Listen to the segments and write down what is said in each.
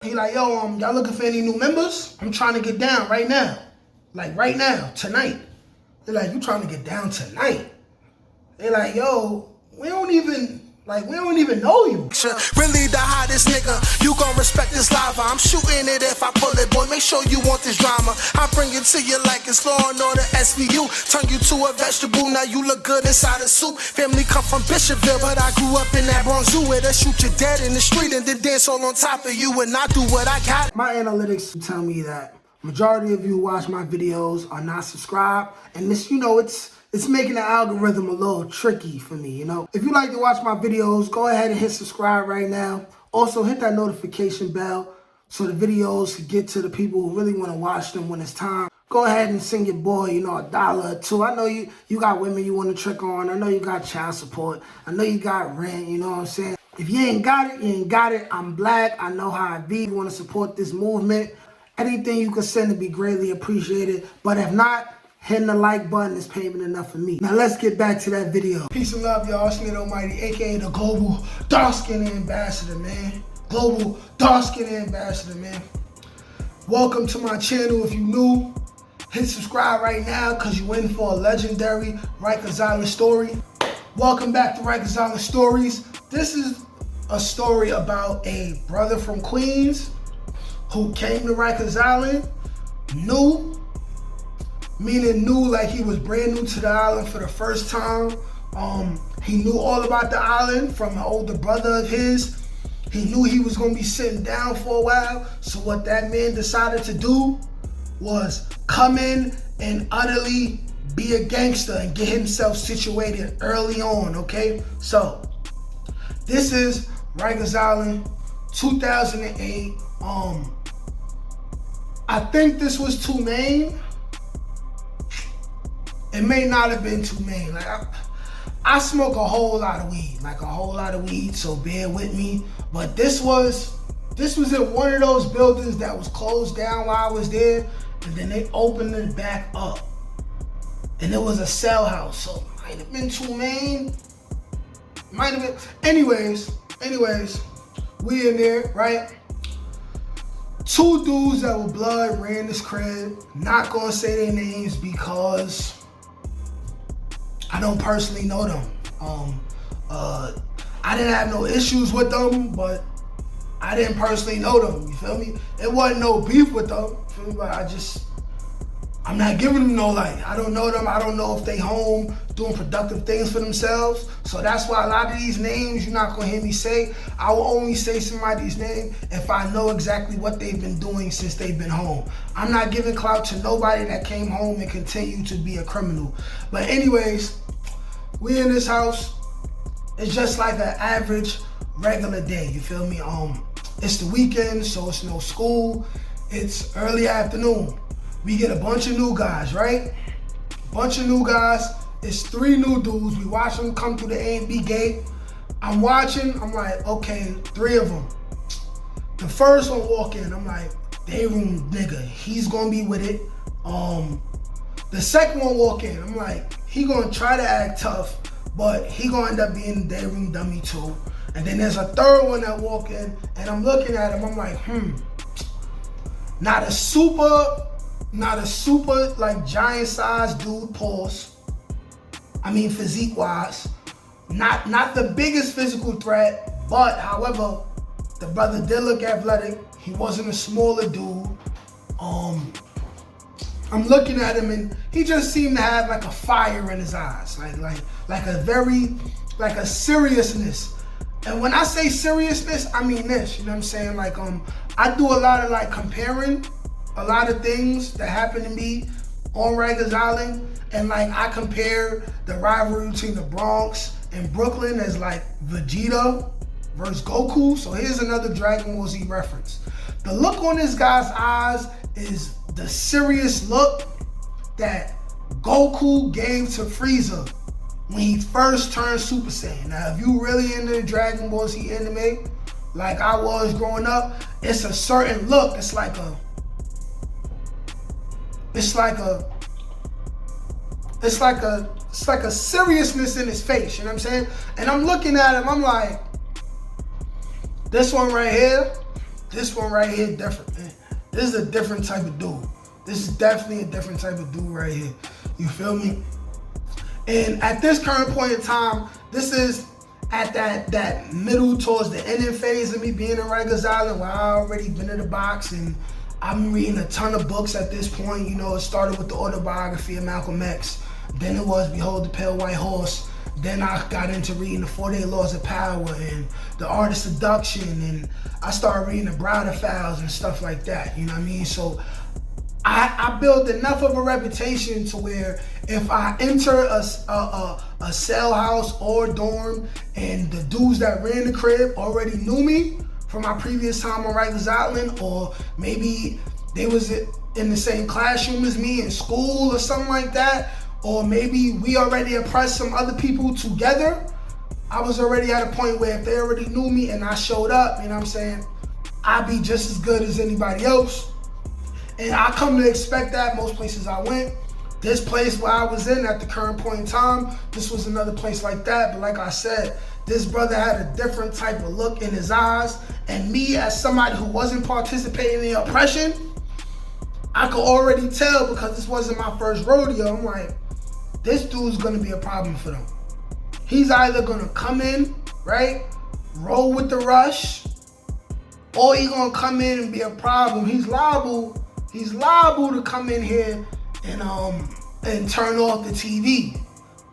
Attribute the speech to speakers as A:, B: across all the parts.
A: He like, yo, y'all looking for any new members? I'm trying to get down right now. Like right now, tonight. They're like, you trying to get down tonight? They're like, yo, we don't even know you.
B: Really the hottest nigga, you gon' respect this lava. I'm shooting it if I pull it, boy, make sure you want this drama. I bring it to you like it's Law and Order SVU. Turn you to a vegetable, now you look good inside a soup. Family come from Bishopville, but I grew up in that Bronx Zoo where they shoot you dead in the street and then dance all on top of you and I do what I got.
A: My analytics tell me that majority of you who watch my videos are not subscribed, and this, it's making the algorithm a little tricky for me, If you like to watch my videos, go ahead and hit subscribe right now. Also, hit that notification bell so the videos can get to the people who really want to watch them when it's time. Go ahead and send your boy, $1 or $2. I know you got women you want to trick on. I know you got child support. I know you got rent, you know what I'm saying? If you ain't got it, you ain't got it. I'm black. I know how I be. You want to support this movement. Anything you can send would be greatly appreciated. But if not, hitting the like button is payment enough for me. Now let's get back to that video. Peace and love, y'all. It's Nate Almighty, aka the Global Dark Skin Ambassador, man. Global Dark Skin Ambassador, man. Welcome to my channel. If you new, hit subscribe right now because you in for a legendary Rikers Island story. Welcome back to Rikers Island Stories. This is a story about a brother from Queens who came to Rikers Island, new like he was brand new to the island for the first time. He knew all about the island from an older brother of his. He knew he was gonna be sitting down for a while. So what that man decided to do was come in and utterly be a gangster and get himself situated early on, okay? So this is Rikers Island, 2008. I think this was Tulane. It may not have been Tulane. Like I smoke a whole lot of weed, so bear with me. But this was in one of those buildings that was closed down while I was there, and then they opened it back up. And it was a cell house, so it might have been Tulane. Might have been. Anyways, we in there, right? Two dudes that were blood ran this crib. Not gonna say their names because I don't personally know them. I didn't have no issues with them, but I didn't personally know them, you feel me? It wasn't no beef with them, you feel me? But I'm not giving them no light. I don't know them. I don't know if they home doing productive things for themselves. So that's why a lot of these names you're not gonna hear me say. I will only say somebody's name if I know exactly what they've been doing since they've been home. I'm not giving clout to nobody that came home and continue to be a criminal. But anyways, we in this house. It's just like an average, regular day, you feel me? It's the weekend, so it's no school. It's early afternoon. We get a bunch of new guys, right? Bunch of new guys. It's 3 new dudes. We watch them come through the A and B gate. I'm watching. I'm like, okay, 3 of them. The first one walk in. I'm like, day room nigga. He's gonna be with it. The second one walk in. I'm like, he gonna try to act tough, but he gonna end up being the day room dummy too. And then there's a third one that walk in, and I'm looking at him. I'm like, not a super like giant size dude, pause. I mean physique wise. Not the biggest physical threat, but however, the brother did look athletic. He wasn't a smaller dude. I'm looking at him and he just seemed to have like a fire in his eyes. Like a seriousness. And when I say seriousness, I mean this, you know what I'm saying? Like I do a lot of like comparing a lot of things that happen to me on Rikers Island, and like I compare the rivalry between the Bronx and Brooklyn as like Vegeta versus Goku. So here's another Dragon Ball Z reference. The look on this guy's eyes is the serious look that Goku gave to Frieza when he first turned Super Saiyan. Now, if you really into the Dragon Ball Z anime, like I was growing up, it's a certain look. It's like a seriousness in his face, you know what I'm saying? And I'm looking at him, I'm like, this one right here, this one right here different, man. This is a different type of dude. This is definitely a different type of dude right here. You feel me? And at this current point in time, this is at that middle towards the ending phase of me being in Rikers Island, where I already been in the box and I'm reading a ton of books at this point. You know, it started with the autobiography of Malcolm X. Then it was Behold the Pale White Horse. Then I got into reading the 48 Laws of Power and the Art of Seduction, and I started reading the Browder Files and stuff like that. You know what I mean? So I built enough of a reputation to where if I enter a cell house or dorm and the dudes that ran the crib already knew me from my previous time on Rikers Island, or maybe they was in the same classroom as me in school or something like that, or maybe we already oppressed some other people together, I was already at a point where if they already knew me and I showed up, you know what I'm saying, I'd be just as good as anybody else. And I come to expect that most places I went. This place where I was in at the current point in time, this was another place like that. But like I said, this brother had a different type of look in his eyes. And me, as somebody who wasn't participating in the oppression, I could already tell, because this wasn't my first rodeo. I'm like, this dude's gonna be a problem for them. He's either gonna come in, right, roll with the rush, or he's gonna come in and be a problem. He's liable to come in here and turn off the TV.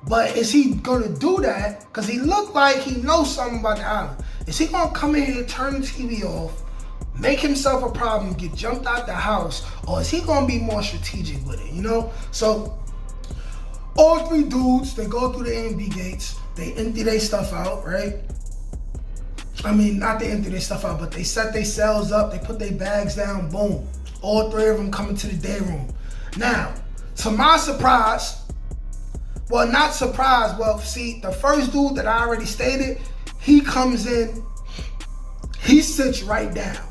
A: But is he gonna do that? Because he looked like he knows something about the island. Is he gonna come in here, turn the TV off, make himself a problem, get jumped out the house, or is he gonna be more strategic with it, you know? So all three dudes, they go through the A&B gates, they empty their stuff out, right? I mean, not they empty their stuff out, but they set their cells up, they put their bags down, boom. All three of them coming to the day room. Now, to my surprise, well, not surprise, well, see, the first dude that I already stated, he comes in, he sits right down.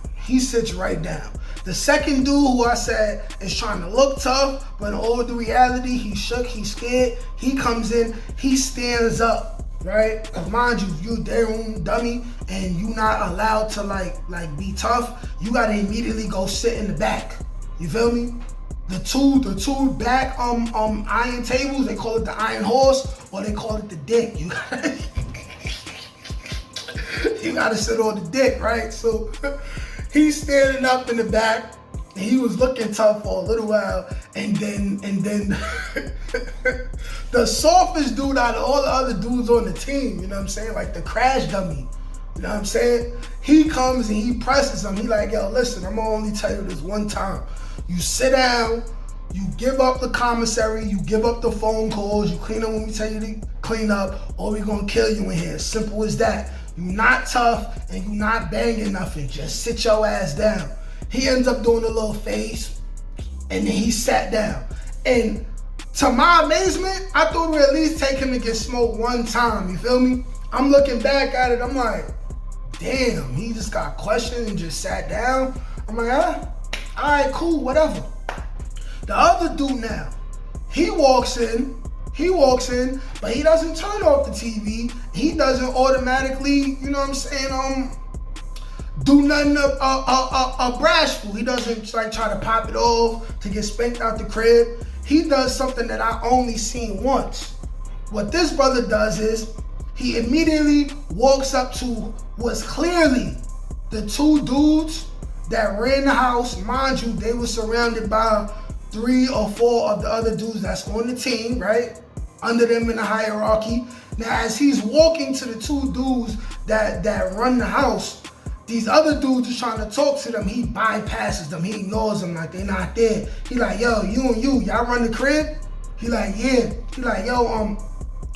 A: The second dude, who I said is trying to look tough, but in all the reality, he's shook, he's scared, he comes in, he stands up, right? Because mind you, you a day room dummy, and you not allowed to like be tough, you gotta immediately go sit in the back. You feel me? The two back iron tables, they call it the iron horse, or they call it the dick. You gotta sit on the dick, right? So he's standing up in the back, and he was looking tough for a little while, and then the softest dude out of all the other dudes on the team, you know what I'm saying? Like the crash dummy, you know what I'm saying? He comes and he presses him. He like, yo, listen, I'm gonna only tell you this one time. You sit down, you give up the commissary, you give up the phone calls, you clean up when we tell you to clean up, or we gonna kill you in here. Simple as that. You not tough and you not banging nothing. Just sit your ass down. He ends up doing a little face, and then he sat down. And to my amazement, I thought we'd at least take him to get smoked one time, you feel me? I'm looking back at it, I'm like, damn, he just got questioned and just sat down. I'm like, all right, cool, whatever. The other dude now, he walks in, but he doesn't turn off the TV. He doesn't automatically, you know what I'm saying, do nothing brashful. He doesn't like try to pop it off to get spanked out the crib. He does something that I only seen once. What this brother does is he immediately walks up to what's clearly the two dudes that ran the house. Mind you, they were surrounded by 3 or 4 of the other dudes that's on the team, right? Under them in the hierarchy. Now, as he's walking to the two dudes that run the house, these other dudes is trying to talk to them. He bypasses them. He ignores them like they're not there. He like, yo, y'all run the crib? He like, yeah. He like, yo,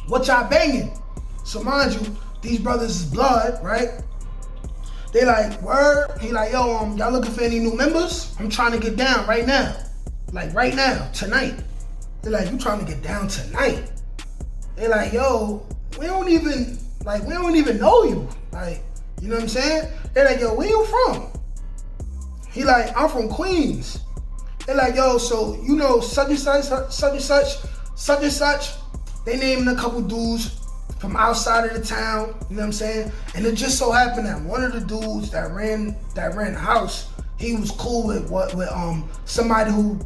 A: what y'all banging? So mind you, these brothers is blood, right? They like, word? He like, yo, y'all looking for any new members? I'm trying to get down right now. Like right now, tonight. They like, you trying to get down tonight? They like, yo, we don't even know you. Like, you know what I'm saying? They like, yo, where you from? He like, I'm from Queens. They like, yo, so you know such and such. They naming a couple dudes from outside of the town, you know what I'm saying? And it just so happened that one of the dudes that ran the house, he was cool with somebody who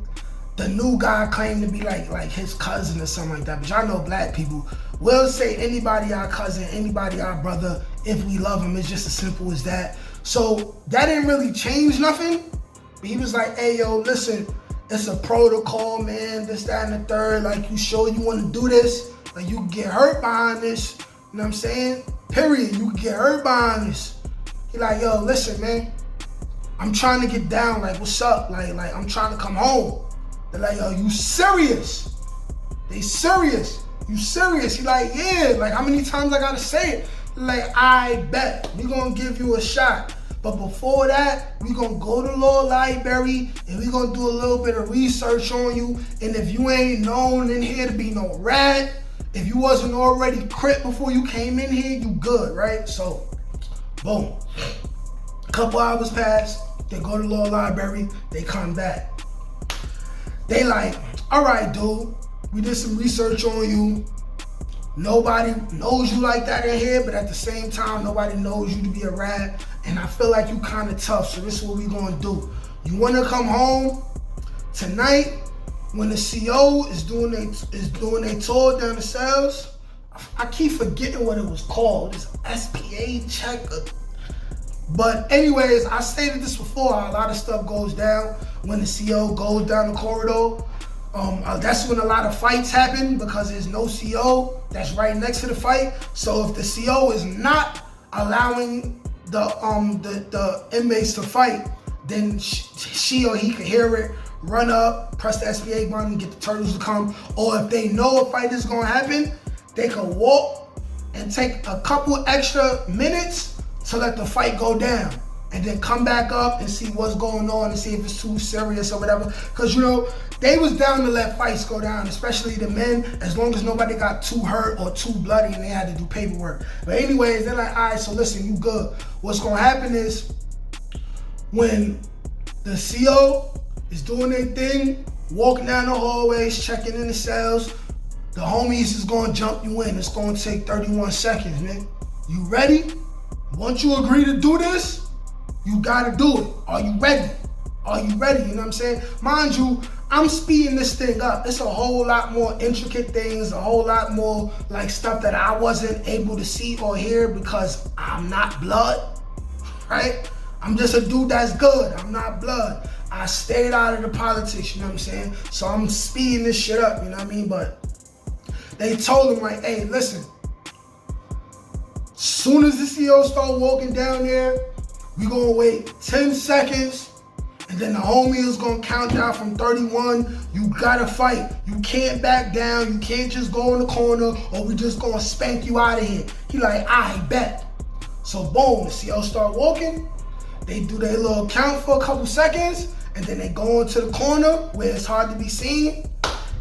A: the new guy claimed to be like his cousin or something like that. But y'all know black people, we'll say anybody our cousin, anybody our brother, if we love him. It's just as simple as that. So that didn't really change nothing. But he was like, hey, yo, listen, it's a protocol, man, this, that, and the third. Like, you sure you want to do this? Like, you can get hurt behind this. You know what I'm saying? Period. You can get hurt behind this. He like, yo, listen, man, I'm trying to get down. Like, what's up? Like I'm trying to come home. They're like, yo, you serious? They serious? You serious? He like, yeah. Like, how many times I gotta say it? Like, I bet we gonna give you a shot. But before that, we gonna go to law library and we gonna do a little bit of research on you. And if you ain't known in here to be no rat, if you wasn't already crip before you came in here, you good, right? So, boom. A couple hours pass, they go to law library, they come back. They like, all right, dude, we did some research on you. Nobody knows you like that in here, but at the same time, nobody knows you to be a rat. And I feel like you kind of tough, so this is what we gonna do. You wanna come home tonight when the CO is doing their tour down the cells? I keep forgetting what it was called. It's SPA check. But anyways, I stated this before, how a lot of stuff goes down when the CO goes down the corridor. That's when a lot of fights happen because there's no CO that's right next to the fight. So if the CO is not allowing the inmates to fight, then she or he can hear it, run up, press the SPA button, get the turtles to come. Or if they know a fight is gonna happen, they can walk and take a couple extra minutes to let the fight go down, and then come back up and see what's going on and see if it's too serious or whatever. Cause you know, they was down to let fights go down, especially the men, as long as nobody got too hurt or too bloody and they had to do paperwork. But anyways, they're like, all right, so listen, you good. What's gonna happen is when the CO is doing their thing, walking down the hallways, checking in the cells, the homies is gonna jump you in. It's gonna take 31 seconds, man. You ready? Once you agree to do this, you gotta do it. Are you ready? Are you ready? You know what I'm saying? Mind you, I'm speeding this thing up. It's a whole lot more intricate things, a whole lot more like stuff that I wasn't able to see or hear because I'm not blood, right? I'm just a dude that's good. I'm not blood. I stayed out of the politics, you know what I'm saying? So I'm speeding this shit up, you know what I mean? But they told him like, hey, listen, soon as the CO start walking down there, we gonna wait 10 seconds, and then the homie is gonna count down from 31. You gotta fight. You can't back down. You can't just go in the corner, or we just gonna spank you out of here. He like, I bet. So boom, the CO start walking. They do their little count for a couple seconds, and then they go into the corner where it's hard to be seen,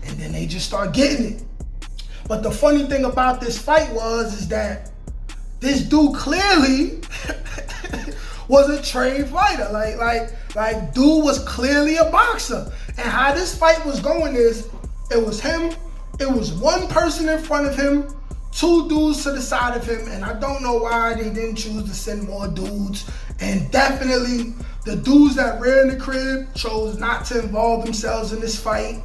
A: and then they just start getting it. But the funny thing about this fight is that this dude clearly was a trained fighter. Like dude was clearly a boxer. And how this fight was going is, it was him, it was one person in front of him, two dudes to the side of him, and I don't know why they didn't choose to send more dudes. And definitely the dudes that ran the crib chose not to involve themselves in this fight.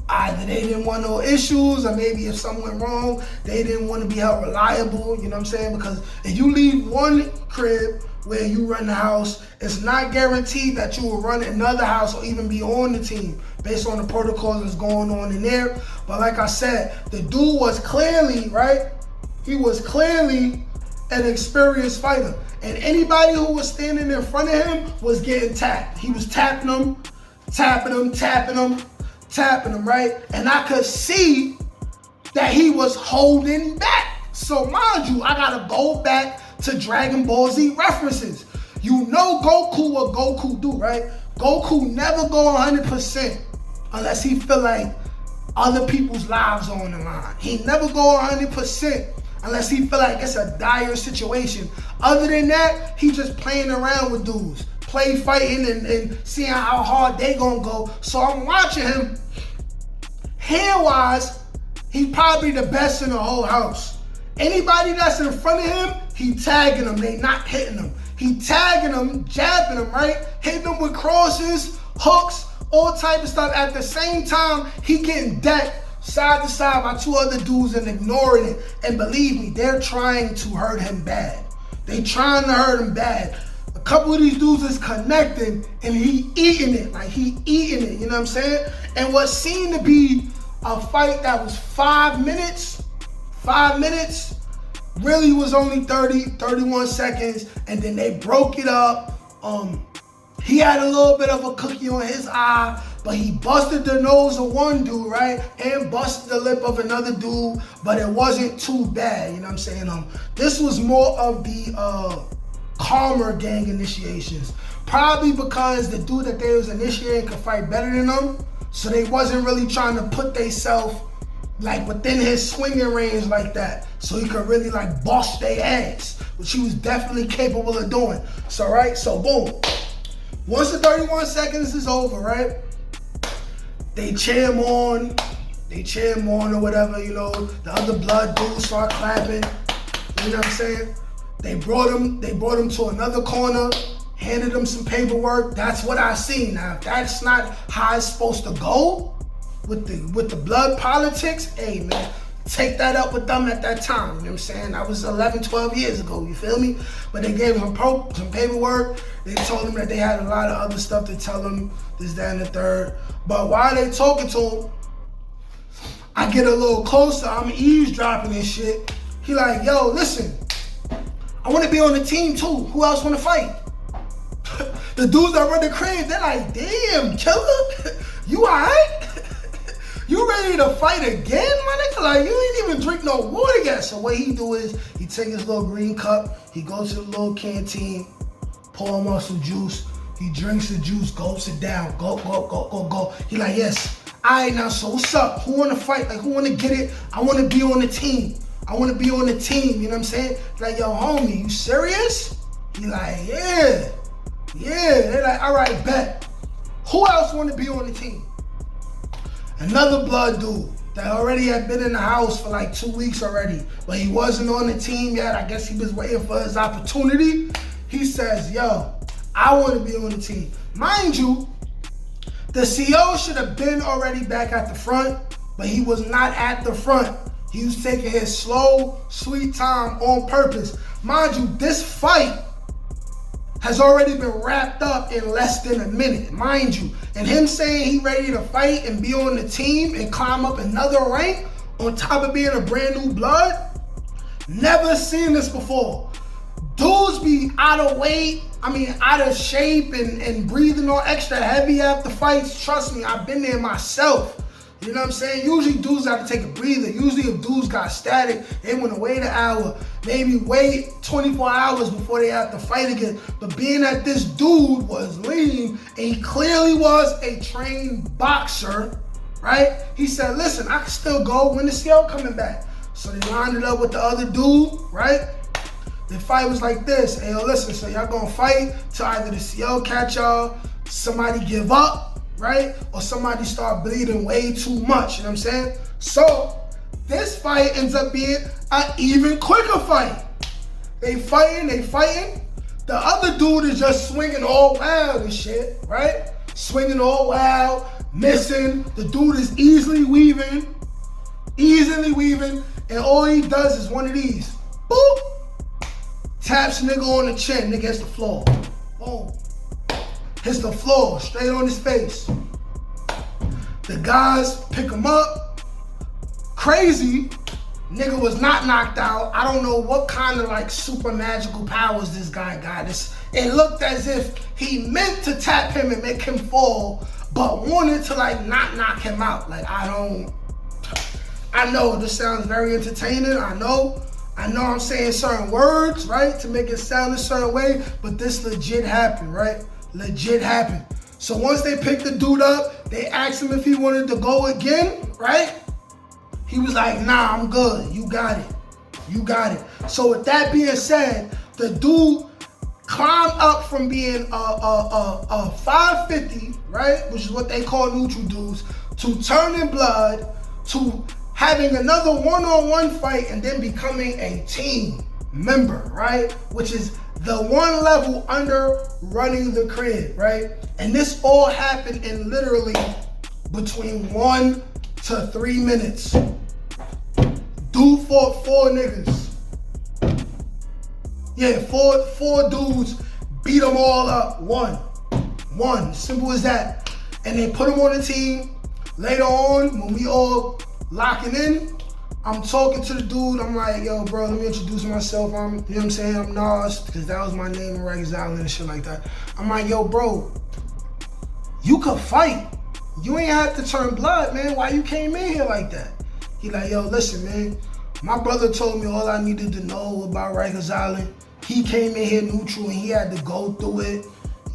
A: Either they didn't want no issues, or maybe if something went wrong, they didn't want to be held reliable, you know what I'm saying? Because if you leave one crib where you run the house, it's not guaranteed that you will run another house or even be on the team based on the protocols that's going on in there. But like I said, the dude was clearly, right? He was clearly an experienced fighter. And anybody who was standing in front of him was getting tapped. He was tapping them, right? And I could see that he was holding back. So mind you, I gotta go back to Dragon Ball Z references. You know Goku what Goku do, right? Goku never go 100% unless he feel like other people's lives are on the line. He never go 100% unless he feel like it's a dire situation. Other than that, he just playing around with dudes. Play fighting and seeing how hard they gonna go. So I'm watching him. Hair-wise, He's probably the best in the whole house. Anybody that's in front of him, he tagging them. They not hitting them. He tagging them, jabbing them, right? Hitting them with crosses, hooks, all type of stuff. At the same time, he getting decked side to side by two other dudes and ignoring it. And believe me, they're trying to hurt him bad. They trying to hurt him bad. A couple of these dudes is connecting and he eating it. Like he eating it, you know what I'm saying? And what seemed to be a fight that was 5 minutes, really was only 31 seconds, and then they broke it up. He had a little bit of a cookie on his eye, but he busted the nose of one dude, right? And busted the lip of another dude, but it wasn't too bad, you know what I'm saying? This was more of the calmer gang initiations. Probably because the dude that they was initiating could fight better than them, so they wasn't really trying to put themselves like within his swinging range like that, so he could really like bust their ass, which he was definitely capable of doing. So right, so boom. Once the 31 seconds is over, right? They cheer him on or whatever, you know. The other blood dudes start clapping. You know what I'm saying? They brought him to another corner, handed him some paperwork. That's what I seen. Now, if that's not how it's supposed to go with the blood politics, hey man, take that up with them at that time. You know what I'm saying? That was 11, 12 years ago, you feel me? But they gave him some paperwork. They told him that they had a lot of other stuff to tell him, this, that, and the third. But while they talking to him, I get a little closer. I'm eavesdropping and shit. He like, yo, listen, I want to be on the team too. Who else want to fight? The dudes that run the crib, they're like, damn, killer, you alright? You ready to fight again, my nigga? Like, you ain't even drink no water yet. So what he do is, he take his little green cup, he goes to the little canteen, pour him up some juice, he drinks the juice, gulps it down, go. He like, yes, alright now, so what's up? Who wanna fight? Like, who wanna get it? I wanna be on the team. You know what I'm saying? Like, yo, homie, you serious? He like, yeah. They're like, all right, bet. Who else wanna be on the team? Another blood dude that already had been in the house for like 2 weeks already, but he wasn't on the team yet. I guess he was waiting for his opportunity. He says, yo, I want to be on the team. Mind you, the CO should have been already back at the front, but he was not at the front. He was taking his slow, sweet time on purpose. Mind you, this fight has already been wrapped up in less than a minute, mind you. And him saying he ready to fight and be on the team and climb up another rank on top of being a brand new blood, never seen this before. Dudes be out of weight, out of shape and breathing all extra heavy after fights. Trust me, I've been there myself. You know what I'm saying? Usually dudes have to take a breather. Usually if dudes got static, they want to wait an hour, maybe wait 24 hours before they have to fight again. But being that this dude was lean and he clearly was a trained boxer, right? He said, listen, I can still go when the CO coming back. So they lined it up with the other dude, right? The fight was like this. Hey, yo, listen, so y'all gonna fight till either the CO catch y'all, somebody give up, right? Or somebody start bleeding way too much, you know what I'm saying? So, this fight ends up being an even quicker fight. They fighting. The other dude is just swinging all wild and shit, right? Swinging all wild, missing. The dude is easily weaving, and all he does is one of these. Boop! Taps nigga on the chin, nigga hits the floor. Boom. Hits the floor, straight on his face. The guys pick him up. Crazy, nigga was not knocked out. I don't know what kind of like super magical powers this guy got. It looked as if he meant to tap him and make him fall, but wanted to like not knock him out. Like, I know this sounds very entertaining, I know I'm saying certain words, right, to make it sound a certain way, but this legit happened, right? Legit happened. So once they picked the dude up, they asked him if he wanted to go again, right? He was like, nah, I'm good. You got it. So with that being said, the dude climbed up from being a 550, right, which is what they call neutral dudes, to turning blood, to having another one-on-one fight, and then becoming a team member, right? Which is the one level under running the crib, right? And this all happened in literally between 1 to 3 minutes. Dude fought 4 niggas. Yeah, four dudes beat them all up. One. Simple as that. And they put them on the team. Later on, when we all locking in, I'm talking to the dude. I'm like, yo, bro, let me introduce myself. You know what I'm saying? I'm Nas, because that was my name in Rikers Island and shit like that. I'm like, yo, bro, you could fight. You ain't have to turn blood, man. Why you came in here like that? He like, yo, listen, man. My brother told me all I needed to know about Rikers Island. He came in here neutral and he had to go through it.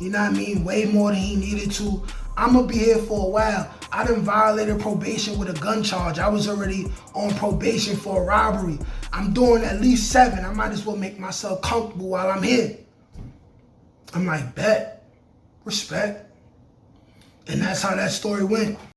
A: You know what I mean? Way more than he needed to. I'm gonna be here for a while. I done violated probation with a gun charge. I was already on probation for a robbery. I'm doing at least 7. I might as well make myself comfortable while I'm here. I'm like, bet, respect. And that's how that story went.